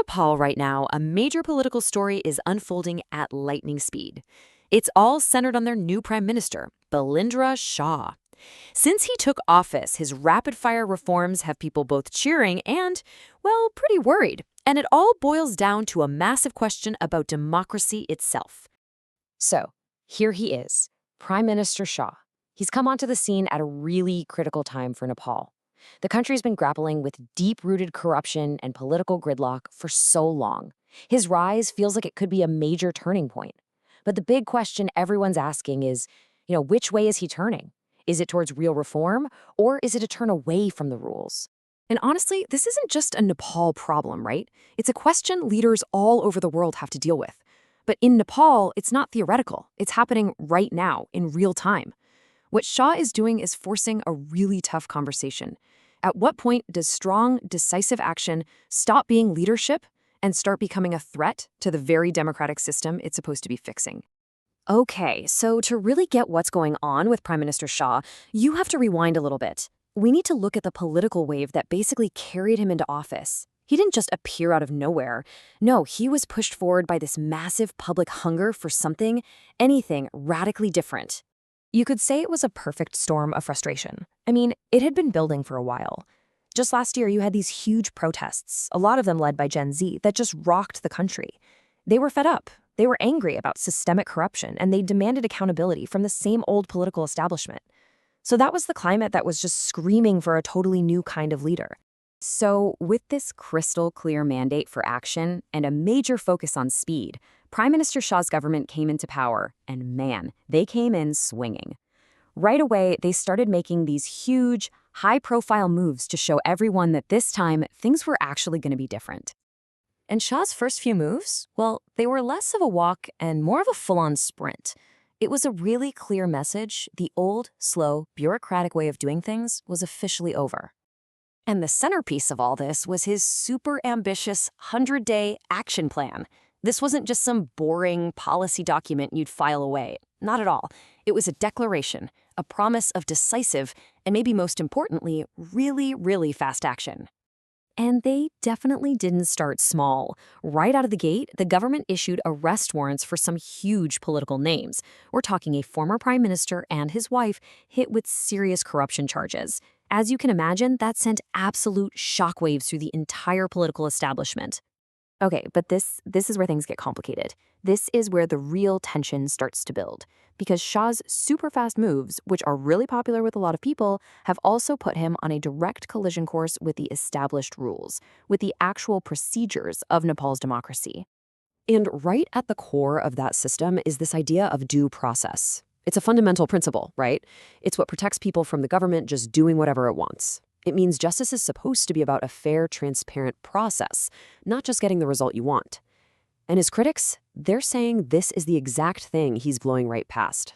Nepal right now, a major political story is unfolding at lightning speed. It's all centered on their new prime minister, Balendra Shah. Since he took office, his rapid-fire reforms have people both cheering and, well, pretty worried. And it all boils down to a massive question about democracy itself. So, here he is, Prime Minister Shah. He's come onto the scene at a really critical time for Nepal. The country's been grappling with deep-rooted corruption and political gridlock for so long. His rise feels like it could be a major turning point. But the big question everyone's asking is, which way is he turning? Is it towards real reform, or is it a turn away from the rules? And honestly, this isn't just a Nepal problem, right? It's a question leaders all over the world have to deal with. But in Nepal, it's not theoretical. It's happening right now, in real time. What Shah is doing is forcing a really tough conversation. At what point does strong, decisive action stop being leadership and start becoming a threat to the very democratic system it's supposed to be fixing? Okay, so to really get what's going on with Prime Minister Shah, you have to rewind a little bit. We need to look at the political wave that basically carried him into office. He didn't just appear out of nowhere. No, he was pushed forward by this massive public hunger for anything radically different. You could say it was a perfect storm of frustration. I mean, it had been building for a while. Just last year, you had these huge protests, a lot of them led by Gen Z, that just rocked the country. They were fed up. They were angry about systemic corruption, and they demanded accountability from the same old political establishment. So that was the climate that was just screaming for a totally new kind of leader. So, with this crystal clear mandate for action and a major focus on speed, Prime Minister Shah's government came into power, and man, they came in swinging. Right away, they started making these huge, high-profile moves to show everyone that this time, things were actually going to be different. And Shah's first few moves, well, they were less of a walk and more of a full-on sprint. It was a really clear message: the old, slow, bureaucratic way of doing things was officially over. And the centerpiece of all this was his super ambitious 100-day action plan. This wasn't just some boring policy document you'd file away. Not at all. It was a declaration, a promise of decisive, and maybe most importantly, really, really fast action. And they definitely didn't start small. Right out of the gate, the government issued arrest warrants for some huge political names. We're talking a former prime minister and his wife hit with serious corruption charges. As you can imagine, that sent absolute shockwaves through the entire political establishment. Okay, but this is where things get complicated. This is where the real tension starts to build. Because Shah's super fast moves, which are really popular with a lot of people, have also put him on a direct collision course with the established rules, with the actual procedures of Nepal's democracy. And right at the core of that system is this idea of due process. It's a fundamental principle, right? It's what protects people from the government just doing whatever it wants. It means justice is supposed to be about a fair, transparent process, not just getting the result you want. And his critics, they're saying this is the exact thing he's blowing right past.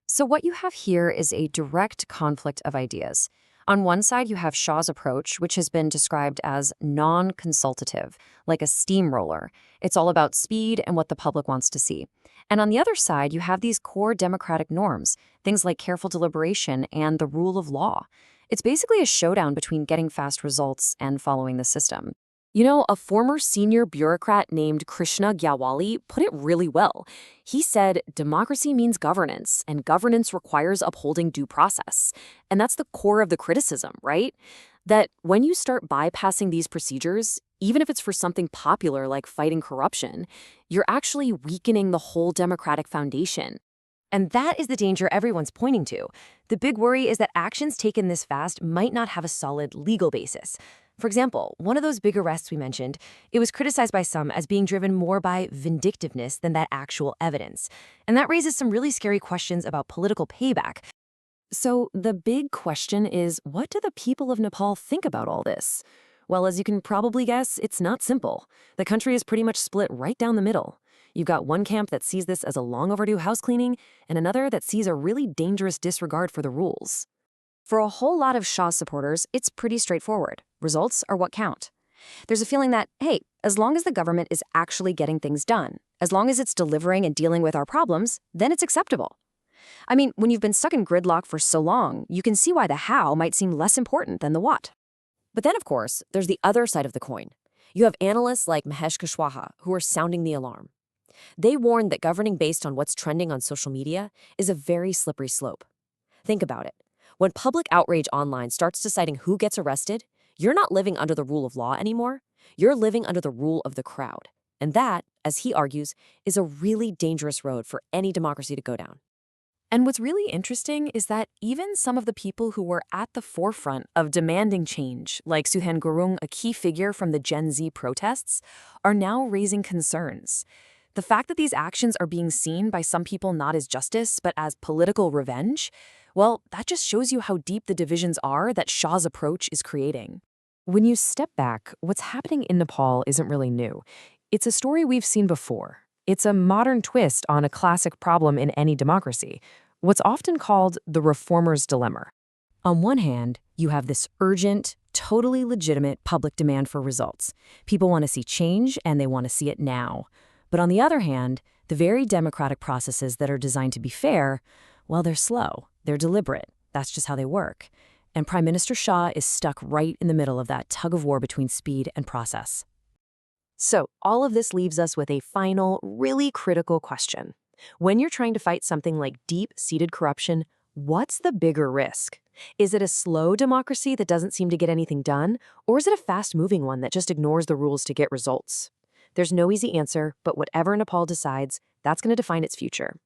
So what you have here is a direct conflict of ideas. On one side, you have Shah's approach, which has been described as non-consultative, like a steamroller. It's all about speed and what the public wants to see. And on the other side, you have these core democratic norms, things like careful deliberation and the rule of law. It's basically a showdown between getting fast results and following the system. A former senior bureaucrat named Krishna Gyawali put it really well. He said, democracy means governance, and governance requires upholding due process. And that's the core of the criticism, right? That when you start bypassing these procedures, even if it's for something popular like fighting corruption, you're actually weakening the whole democratic foundation. And that is the danger everyone's pointing to. The big worry is that actions taken this fast might not have a solid legal basis. For example, one of those big arrests we mentioned, it was criticized by some as being driven more by vindictiveness than that actual evidence. And that raises some really scary questions about political payback. So the big question is, what do the people of Nepal think about all this? Well, as you can probably guess, it's not simple. The country is pretty much split right down the middle. You've got one camp that sees this as a long overdue house cleaning, and another that sees a really dangerous disregard for the rules. For a whole lot of Shah's supporters, it's pretty straightforward. Results are what count. There's a feeling that, hey, as long as the government is actually getting things done, as long as it's delivering and dealing with our problems, then it's acceptable. I mean, when you've been stuck in gridlock for so long, you can see why the how might seem less important than the what. But then, of course, there's the other side of the coin. You have analysts like Mahesh Kushwaha who are sounding the alarm. They warn that governing based on what's trending on social media is a very slippery slope. Think about it. When public outrage online starts deciding who gets arrested, you're not living under the rule of law anymore. You're living under the rule of the crowd. And that, as he argues, is a really dangerous road for any democracy to go down. And what's really interesting is that even some of the people who were at the forefront of demanding change, like Suhan Gurung, a key figure from the Gen Z protests, are now raising concerns. The fact that these actions are being seen by some people not as justice, but as political revenge, well, that just shows you how deep the divisions are that Shah's approach is creating. When you step back, what's happening in Nepal isn't really new. It's a story we've seen before. It's a modern twist on a classic problem in any democracy, what's often called the reformer's dilemma. On one hand, you have this urgent, totally legitimate public demand for results. People want to see change, and they want to see it now. But on the other hand, the very democratic processes that are designed to be fair, well, they're slow, they're deliberate. That's just how they work. And Prime Minister Shah is stuck right in the middle of that tug of war between speed and process. So, all of this leaves us with a final, really critical question. When you're trying to fight something like deep-seated corruption, what's the bigger risk? Is it a slow democracy that doesn't seem to get anything done, or is it a fast-moving one that just ignores the rules to get results? There's no easy answer, but whatever Nepal decides, that's going to define its future.